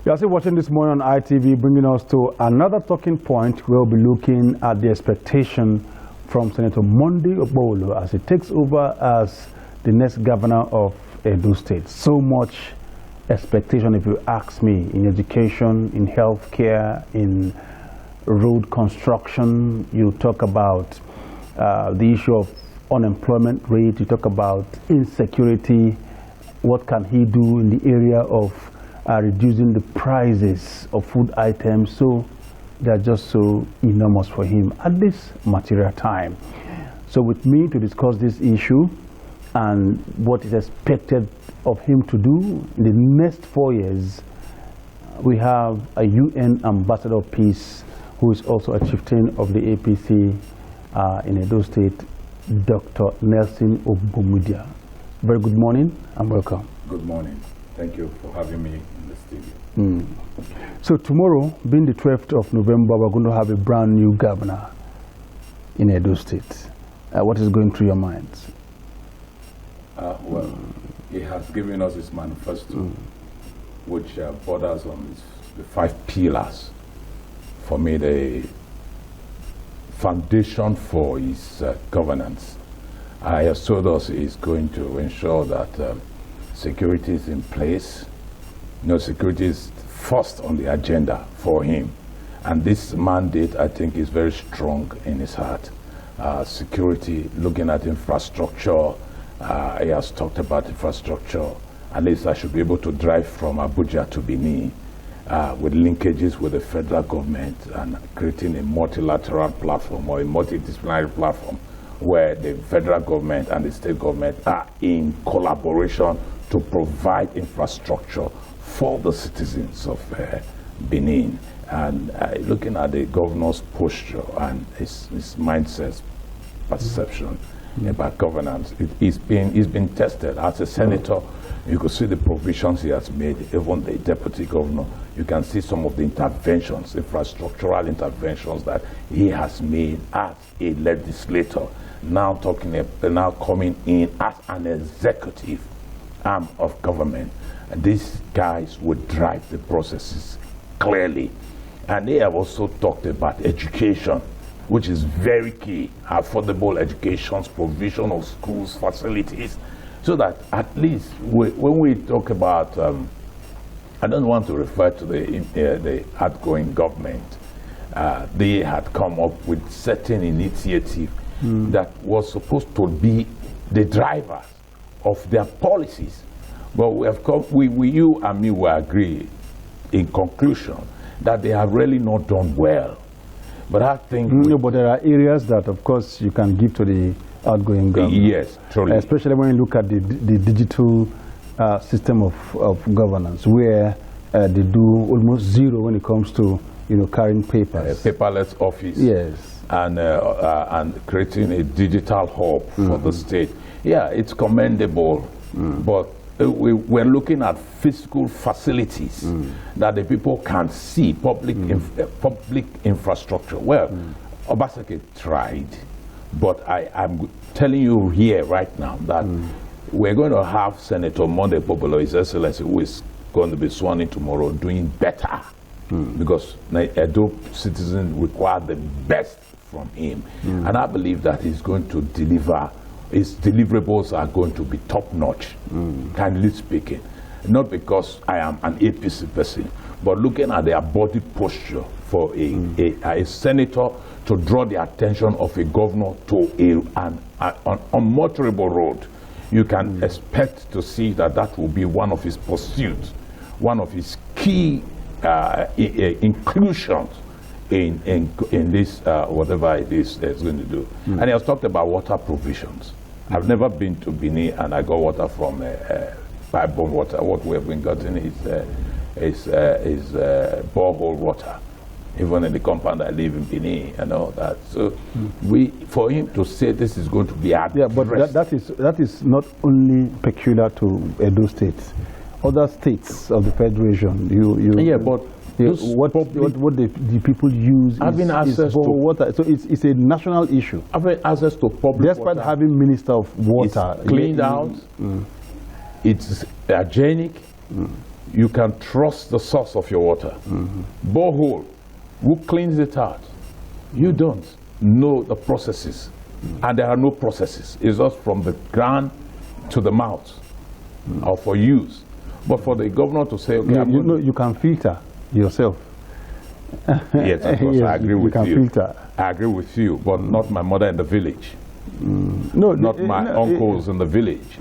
You are still watching this morning on ITV, bringing us to another talking point. We'll be looking at the expectation from Senator Monday Okpebholo as he takes over as the next governor of Edo State. So much expectation, if you ask me, in education, in healthcare, in road construction. You talk about the issue of unemployment rate. You talk about insecurity. What can he do in the area of reducing the prices of food items? So they're just so enormous for him at this material time. So with me to discuss this issue and what is expected of him to do in the next 4 years, we have a UN Ambassador of Peace who is also a chieftain of the APC in Edo State, Dr. Nelson Ogbumudia. Very good morning and welcome. Good morning. Thank you for having me in the studio. So tomorrow, being the 12th of November, we're going to have a brand new governor in Edo State. What is going through your minds? Well, he has given us his manifesto, which borders on the 5 pillars. For me, the foundation for his governance. He has told us he's going to ensure that security is in place. Security is first on the agenda for him. And this mandate, I think, is very strong in his heart. Security, looking at infrastructure. He has talked about infrastructure. At least I should be able to drive from Abuja to Benin with linkages with the federal government and creating a multilateral platform or a multidisciplinary platform where the federal government and the state government are in collaboration to provide infrastructure for the citizens of Benin. And looking at the governor's posture and his mindset, perception about governance, he's been tested. As a senator, you could see the provisions he has made. Even the deputy governor, you can see some of the interventions, infrastructural interventions that he has made as a legislator. Now coming in as an executive arm of government. And these guys would drive the processes clearly. And they have also talked about education, which is very key. Affordable education, provision of schools, facilities, so that at least when we talk about, I don't want to refer to the outgoing government. They had come up with certain initiative that was supposed to be the drivers of their policies. But we have come, you and me will agree in conclusion that they have really not done well. But I think... but there are areas that, of course, you can give to the outgoing government. Yes, truly. Especially when you look at the digital system of governance, where they do almost zero when it comes to, carrying papers. Paperless office. Yes. And creating a digital hub for the state. Yeah, it's commendable, but we're looking at physical facilities that the people can see, public infrastructure. Well, Obaseki tried, but I'm telling you here right now that we're going to have Senator Monday Okpebholo, His Excellency, who is going to be sworn in tomorrow, doing better, because Edo citizens require the best from him. And I believe that he's going to deliver. His deliverables are going to be top-notch, kindly speaking. Not because I am an APC person, but looking at their body posture for a senator to draw the attention of a governor to an unmotorable road. You can expect to see that will be one of his pursuits, one of his key inclusions in this whatever it is that's going to do. And he has talked about water provisions. I've never been to Benin and I got water from pipe-borne water. What we have been getting is borehole water, even in the compound I live in Benin and all that. So for him to say this is going to be addressed. Yeah, but that is not only peculiar to Edo State. Other states of the Federation, what the people use is water. So it's a national issue. Having access to public despite water, having Minister of Water, it's cleaned out, it's hygienic. you can trust the source of your water. Borehole, who cleans it out? You don't know the processes. And there are no processes. It's just from the ground to the mouth or for use. But for the governor to say, okay, you can filter yourself. Yes, of course, Yes, I agree you with can you. filter. I agree with you, but not my mother in the village. No, Not my uncles in the village.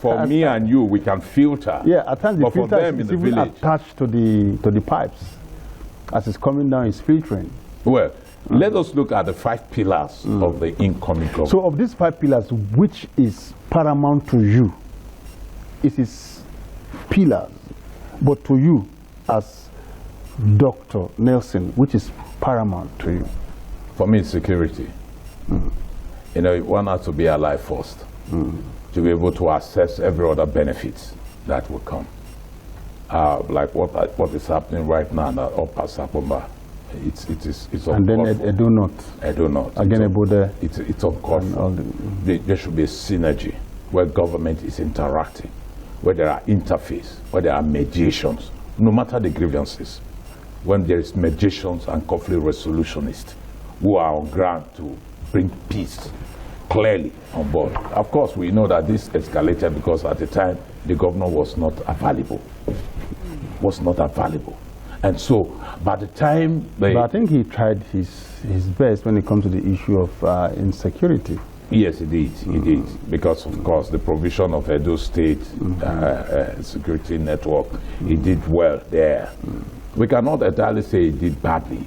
For me and you, we can filter. Yeah, at times the but for filter them in is the even village, attached to the pipes. As it's coming down, it's filtering. well, let us look at the 5 pillars of the incoming government. So of these 5 pillars, which is paramount to you? It is pillars, but to you as Dr. Nelson, which is paramount to you? For me, it's security. You know, one has to be alive first to be able to assess every other benefits that will come. Like what is happening right now at Upper Sapomba. It's and then Edo not. Edo not. Again, about it's uncalled for. There should be a synergy where government is interacting, where there are interface, where there are mediations, no matter the grievances. When there is mediations and conflict resolutionists who are on ground to bring peace clearly on board. Of course, we know that this escalated because at the time the governor was not available. And so, by the time but I think he tried his best when it comes to the issue of insecurity. Yes, he did. Because, of course, the provision of Edo State security network, he did well there. We cannot entirely say he did badly.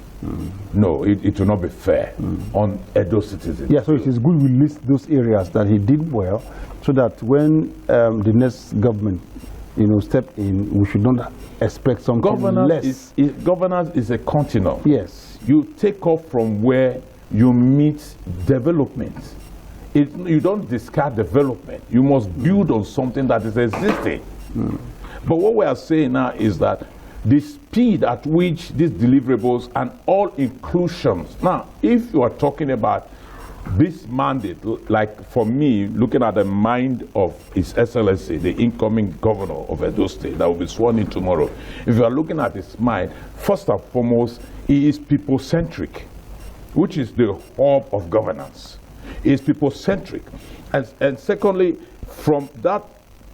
No, it will not be fair on Edo citizens. Yeah, so it is good we list those areas that he did well, so that when the next government, step in, we should not expect something less. Governance is a continuum. Yes. You take off from where you meet development. You don't discard development. You must build on something that is existing. But what we are saying now is that the speed at which these deliverables and all inclusions. Now, if you are talking about this mandate, like for me, looking at the mind of His Excellency, the incoming governor of Edo State, that will be sworn in tomorrow. If you are looking at his mind, first and foremost, he is people-centric, which is the hub of governance. He is people-centric. And secondly, from that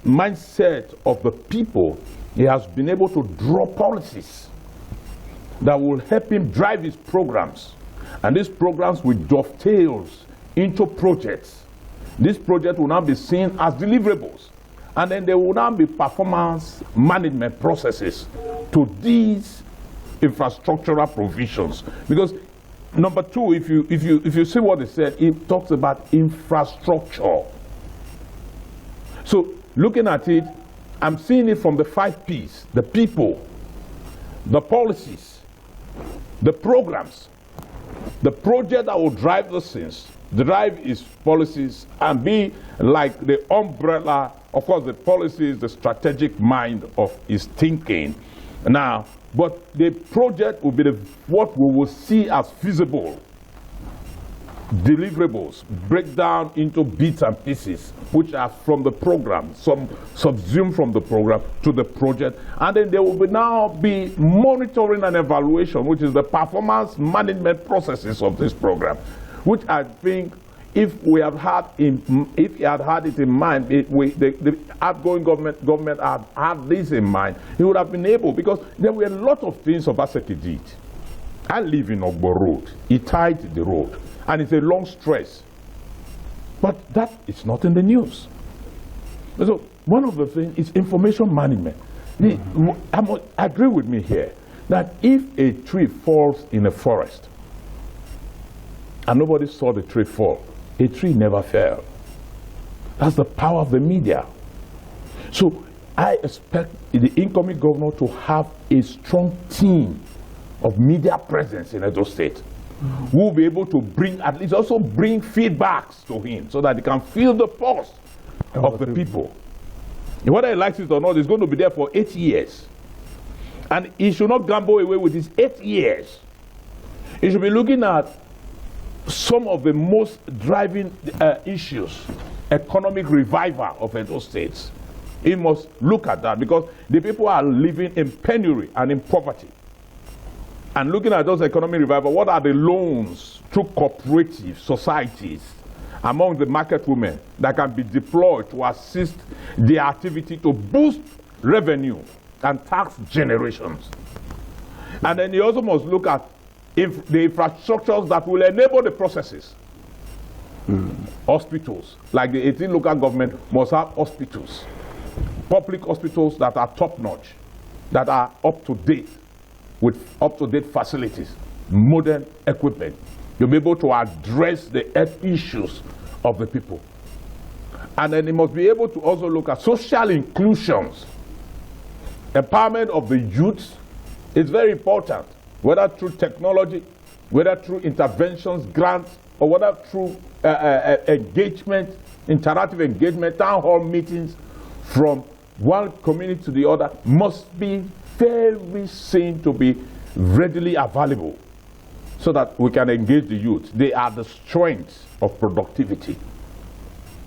mindset of the people, he has been able to draw policies that will help him drive his programs. And these programs will dovetail into projects. This project will now be seen as deliverables. And then there will now be performance management processes to these infrastructural provisions. Because number 2, if you see what it said, it talks about infrastructure. So looking at it, I'm seeing it from the 5 P's: the people, the policies, the programs, the project that will drive the things, drive his policies, and be like the umbrella, of course, the policies, the strategic mind of his thinking. Now, but the project will be what we will see as feasible deliverables, break down into bits and pieces, which are from the program, some subsumed from the program to the project, and then there will now be monitoring and evaluation, which is the performance management processes of this program, which I think if we have had if he had had it in mind, the outgoing government had this in mind, he would have been able, because there were a lot of things Obaseki did. I live in Okpebholo Road. He tied the road, and it's a long stretch. But that is not in the news. So one of the things is information management. Agree with me here that if a tree falls in a forest and nobody saw the tree fall, a tree never fell. That's the power of the media. So I expect the incoming governor to have a strong team of media presence in Edo State, who will be able to at least also bring feedbacks to him so that he can feel the pulse of the people. And whether he likes it or not, he's going to be there for 8 years. And he should not gamble away with his 8 years. He should be looking at some of the most driving issues, economic revival of Edo States, He must look at that, because the people are living in penury and in poverty. And looking at those economic revival, what are the loans through cooperative societies among the market women that can be deployed to assist their activity to boost revenue and tax generations? And then you also must look at the infrastructures that will enable the processes. Hospitals, like the 18 local government must have hospitals, public hospitals that are top-notch, that are up to date, with up-to-date facilities, modern equipment. You'll be able to address the health issues of the people. And then it must be able to also look at social inclusions. Empowerment of the youth is very important, whether through technology, whether through interventions, grants, or whether through engagement, interactive engagement, town hall meetings from one community to the other must be very seen to be readily available so that we can engage the youth. They are the strength of productivity.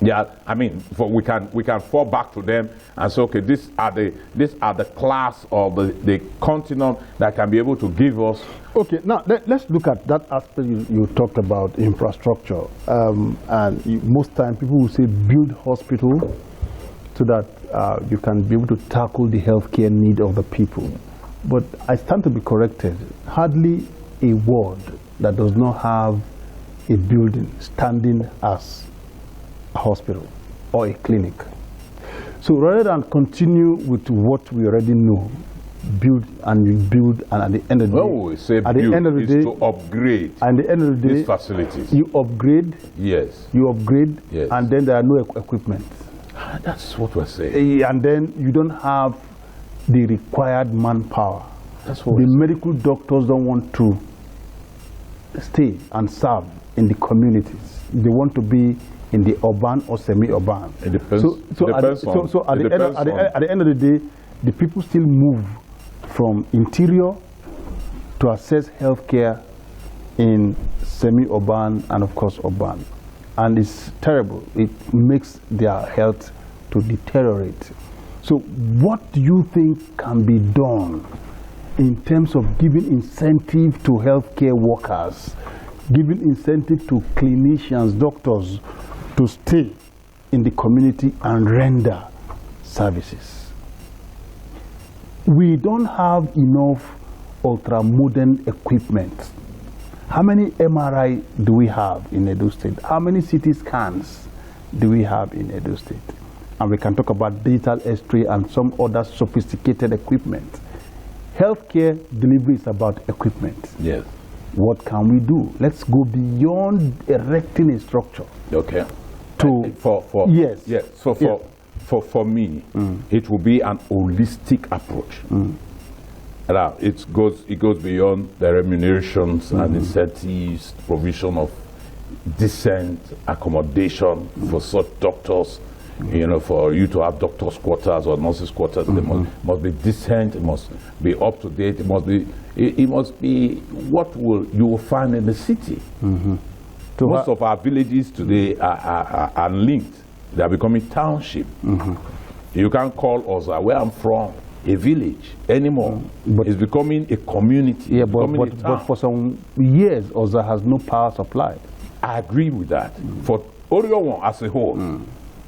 Yeah, I mean, we can fall back to them and say, okay, these are the class or the continuum that can be able to give us. Okay, now let's look at that aspect you talked about, infrastructure. Most times people will say build hospital so that you can be able to tackle the healthcare need of the people. But I stand to be corrected. Hardly a ward that does not have a building standing as a hospital or a clinic. So rather than continue with what we already know, build and you build, and at the end of the day, we say at the end of the day, to upgrade. And at the end of the day, these facilities. You upgrade. Yes. You upgrade. Yes. And then there are no equipment. That's what we're saying. And then you don't have the required manpower. That's what the medical doctors don't want to stay and serve in the communities. They want to be in the urban or semi-urban. It depends. So at the end of the day, the people still move from interior to access healthcare in semi-urban and of course urban. And it's terrible. It makes their health to deteriorate. So what do you think can be done in terms of giving incentive to healthcare workers, giving incentive to clinicians, doctors, to stay in the community and render services? We don't have enough ultra-modern equipment. How many MRI do we have in Edo State? How many CT scans do we have in Edo State? And we can talk about digital X-ray and some other sophisticated equipment. Healthcare delivery is about equipment. Yes. What can we do? Let's go beyond erecting a structure. Okay. Yes. Yes. So for me, it will be an holistic approach. Now, it goes beyond the remunerations and incentives, provision of decent accommodation for such doctors. You know, for you to have doctors' quarters or nurses' quarters, they must be decent. It must be up to date. It must be what you will find in the city. Most of our villages today are linked. They are becoming township. You can't call us where I'm from a village anymore. But it's becoming a community. Yeah, but for some years, Oza has no power supply. I agree with that. For Orion as a whole,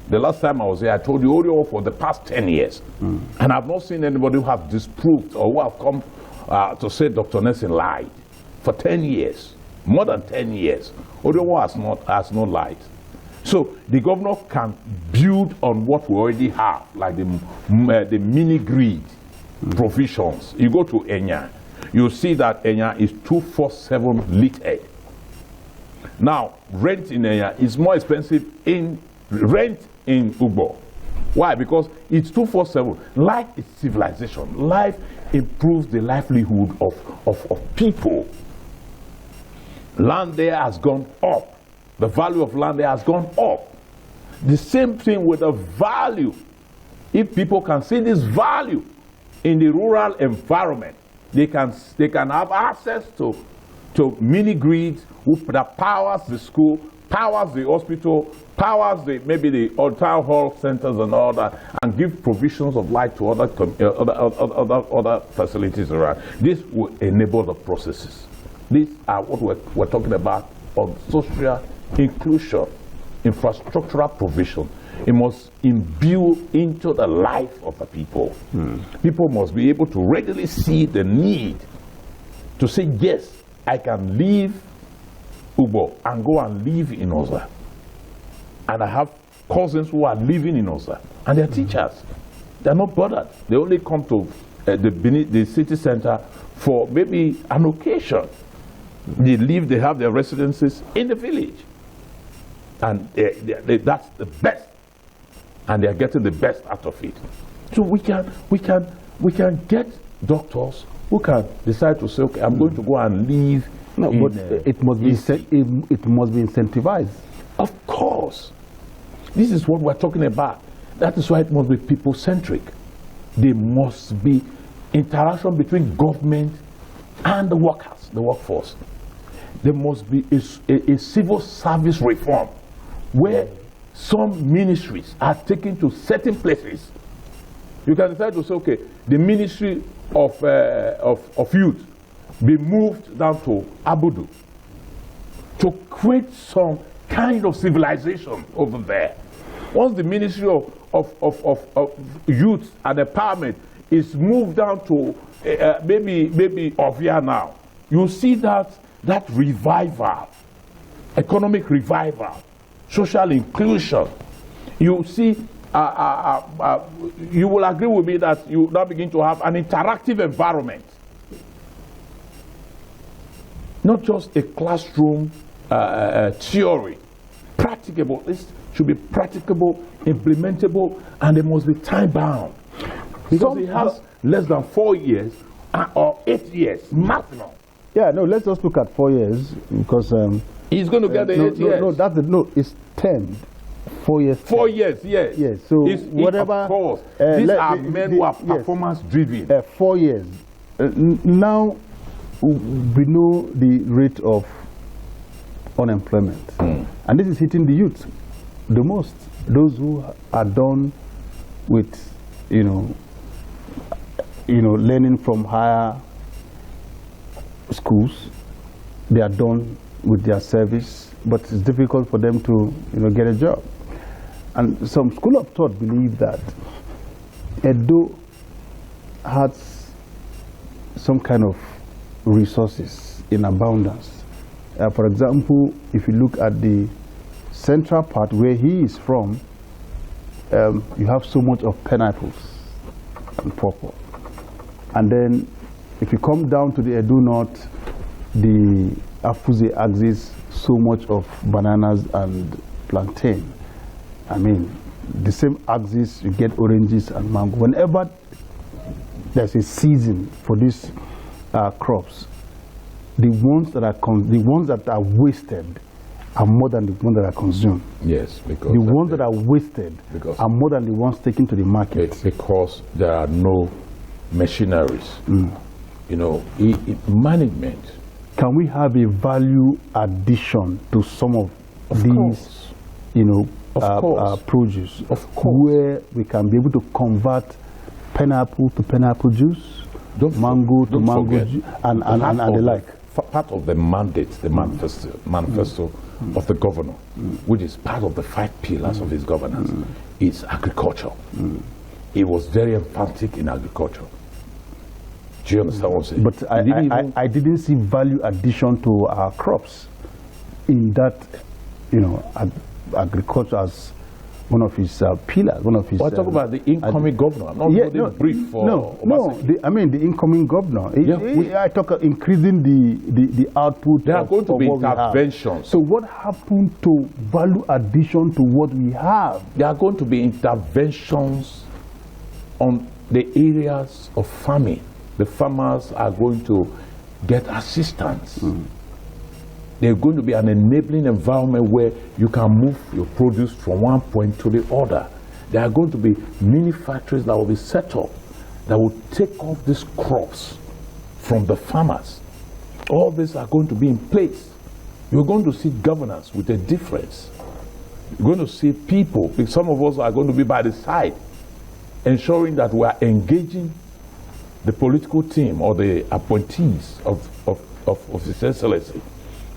the last time I was here, I told you Orion for the past 10 years. And I've not seen anybody who have disproved or who have come to say Dr. Nelson lied. For 10 years, more than 10 years, Orion has no light. So the governor can build on what we already have, like the mini grid provisions. You go to Enya, you see that Enya is 247 lit. Now, rent in Enya is more expensive in rent in Ugbo. Why? Because it's 247. Life is civilization. Life improves the livelihood of people. Land there has gone up. The value of land there has gone up. The same thing with the value. If people can see this value in the rural environment, they can have access to mini grids that powers the school, powers the hospital, powers maybe the town hall centers and all that, and give provisions of light to other facilities around. This will enable the processes. These are what we're talking about on social inclusion, infrastructural provision. It must imbue into the life of the people. People must be able to readily see the need to say, yes, I can leave Ugbo and go and live in Oza. And I have cousins who are living in Oza, and they're teachers. They're not bothered. They only come to the city center for maybe an occasion. They have their residences in the village. And that's the best. And they're getting the best out of it. So we can get doctors who can decide to say, okay, I'm going to go and live. No, but it must be incentivized. Of course. This is what we're talking about. That is why it must be people-centric. There must be interaction between government and the workers, the workforce. There must be a civil service reform where some ministries are taken to certain places. You can decide to say, okay, the Ministry of Youth be moved down to Abudu to create some kind of civilization over there. Once the Ministry of Youth and Empowerment is moved down to maybe Ovia now, you see that revival, economic revival, social inclusion. You see, you will agree with me that you now begin to have an interactive environment. Not just a classroom theory. Practicable. This should be practicable, implementable, and it must be time bound. Because it has less than 4 years or 8 years maximum. Yeah, no, let's just look at 4 years because he's going to get the 8 years. No, it's 10. 4 years. 4 years, yes. Yes, so whatever. Of course, these are men who are performance driven. 4 years. Now we know the rate of unemployment, and this is hitting the youth the most. Those who are done with, learning from higher schools, they are done with their service, but it's difficult for them to, get a job. And some school of thought believe that Edo has some kind of resources in abundance. For example, if you look at the central part where he is from, you have so much of pineapples and purple. And then if you come down to the Edo North, the Afuze axis, so much of bananas and plantain. I mean, the same axis, you get oranges and mango. Whenever there's a season for these crops, the ones that are wasted are more than the ones that are consumed. Yes, because the ones that are wasted are more than the ones taken to the market. Because there are no machineries. Management. Can we have a value addition to some of these, produce? Of course. Where we can be able to convert pineapple to pineapple juice, mango to mango juice, and the like. Part of the mandate, the manifesto of the governor, which is part of the 5 pillars of his governance, is agriculture. He was very emphatic in agriculture. Do you understand what I'm saying? But I didn't see value addition to our crops in that, agriculture as one of his pillars, one of his... Well, I talk about the incoming governor. I'm not brief for... the incoming governor. I talk of increasing the output. There are going to be interventions. So what happened to value addition to what we have? There are going to be interventions on the areas of farming. The farmers are going to get assistance. There's going to be an enabling environment where you can move your produce from one point to the other. There are going to be mini factories that will be set up that will take off these crops from the farmers. All these are going to be in place. you're going to see governance with a difference. You're going to see people, some of us are going to be by the side, ensuring that we are engaging the political team or the appointees of His Excellency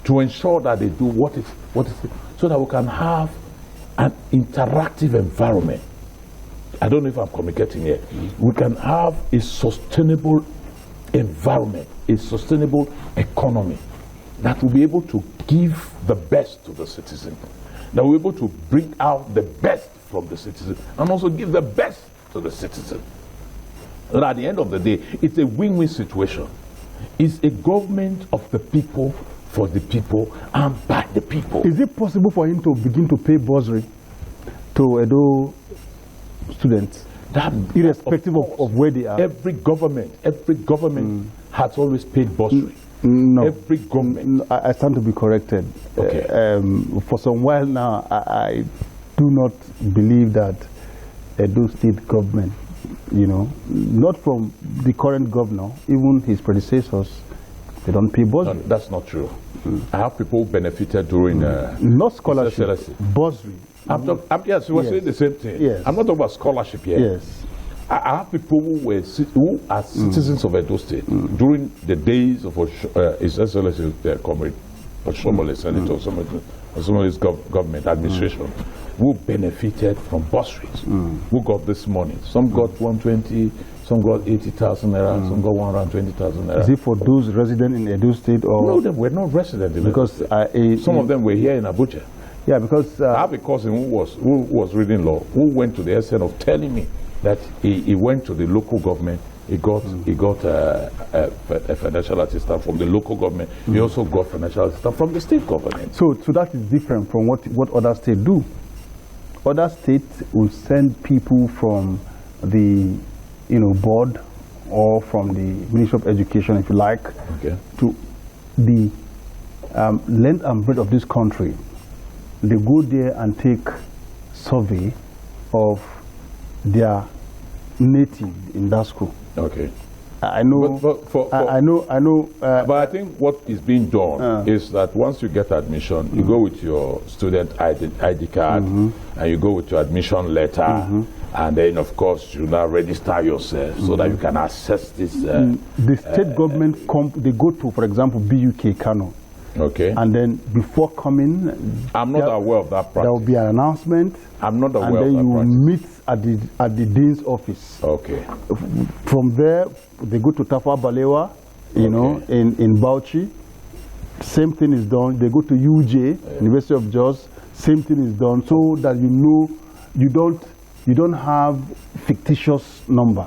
to ensure that they do what is so that we can have an interactive environment. I don't know if I'm communicating here. We can have a sustainable environment, a sustainable economy that will be able to give the best to the citizen, that will be able to bring out the best from the citizen and also give the best to the citizen. And at the end of the day, it's a win-win situation. It's a government of the people, for the people, and by the people. Is it possible for him to begin to pay bursary to Edo students, that, irrespective of where they are? Every government has always paid bursary. No. Every government. I stand to be corrected. Okay. For some while now, I do not believe that Edo State government, not from the current governor, even his predecessors, they don't pay bursary. No, that's not true. I have people who benefited during not scholarship, bursary. Yes, we were saying the same thing. Yes. I'm not talking about scholarship here. Yes. I have people who are citizens of Edo State during the days of His Excellency Comrade Oshomole, Senator Oshomole's government administration, who benefited from bursaries, who got this money. Some got 120, some got 80,000 naira, some got 120,000 naira. Is it for those resident in Edo State or? No, they were not resident in Edo State. Some of them were here in Abuja. Yeah, because I have a cousin who was reading law, who went to the extent of telling me that he went to the local government. He got a financial assistance from the local government. He also got financial assistance from the state government. So that is different from what other states do. Other states will send people from the board or from the Ministry of Education, if you like, to the length and breadth of this country. They go there and take survey of their native in that school. Okay. I know. I know. But I think what is being done is that once you get admission, you go with your student ID card, and you go with your admission letter, and then of course you now register yourself so that you can access this. The state government they go to, for example, BUK Kano. Okay. And then before coming, I'm not aware of that practice. There will be an announcement. I'm not aware of that practice. And then you will practice. meet at the dean's office. Okay. From there, they go to Tafa Balewa, in Bauchi. Same thing is done. They go to UJ, University of Jos. Same thing is done, so that you don't have fictitious number.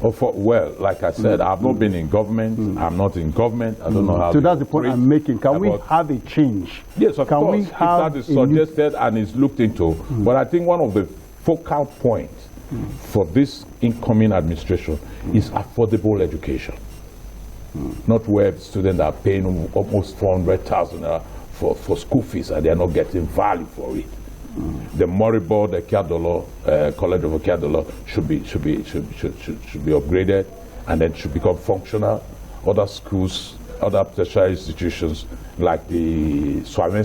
Well, like I said, I've not been in government. I'm not in government. I don't know how. So that's the point I'm making. Can we have a change? Yes, of course. We have if that is suggested and is looked into. But I think one of the focal points for this incoming administration is affordable education. Not where students are paying almost 400,000 for school fees and they are not getting value for it. The Moribo, the Okpebholo, College of Okpebholo should be upgraded and then should become functional. Other schools, other tertiary institutions like the Swame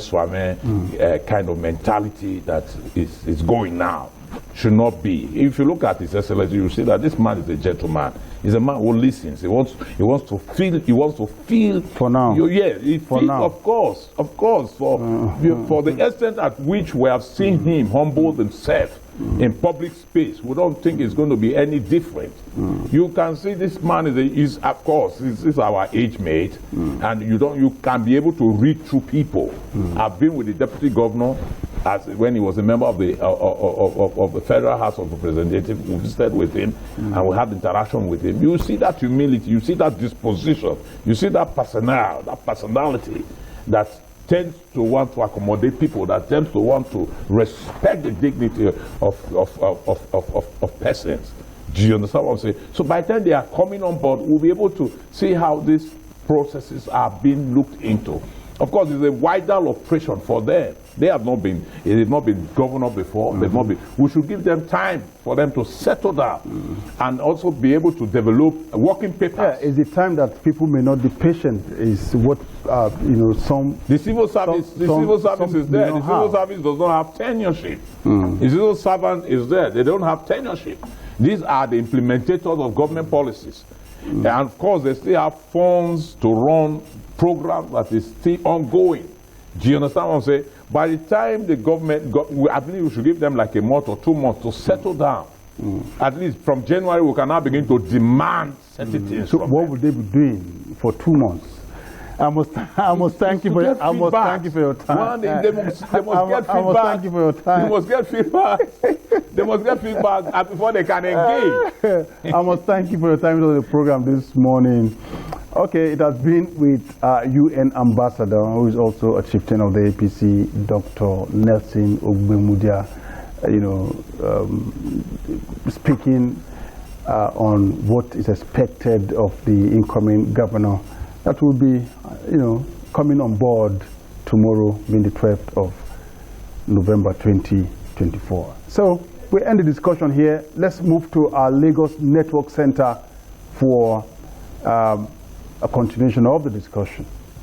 kind of mentality that is going now should not be. If you look at His Excellency, you see that this man is a gentleman. He's a man who listens. He wants to feel. For now. Of course. For the extent at which we have seen him humble himself in public space, we don't think it's going to be any different. You can see this man is of course our age mate, and you can be able to read through people. I've been with the deputy governor when he was a member of the Federal House of Representatives. We visited with him and we had interaction with him. You see that humility, you see that disposition, you see that personality that tends to want to accommodate people, that tends to want to respect the dignity of persons. Do you understand what I'm saying? So by the time they are coming on board, we'll be able to see how these processes are being looked into. Of course, it's a wider operation for them. They have not been, it has not been governor before. They've not been. We should give them time for them to settle down and also be able to develop working papers. Yeah, it's the time that people may not be patient. Is what you know. Some the civil service, is there. The civil service does not have tenureship. The civil servant is there. They don't have tenureship. These are the implementators of government policies, and of course, they still have funds to run programs that is still ongoing. Do you understand what I'm saying? By the time the government, I believe we should give them like a month or 2 months to settle down. At least from January, we can now begin to demand certain things. So what would they be doing for 2 months? I must thank you for your time. One, they must get feedback. Thank you for your time. They must get feedback. They must get feedback before they can engage. I must thank you for your time to the program this morning. Okay, it has been with UN Ambassador, who is also a chieftain of the APC, Dr. Nelson Okpebholo, speaking on what is expected of the incoming governor that will be, coming on board tomorrow, being the 12th of November 2024. So we end the discussion here. Let's move to our Lagos Network Center for a continuation of the discussion.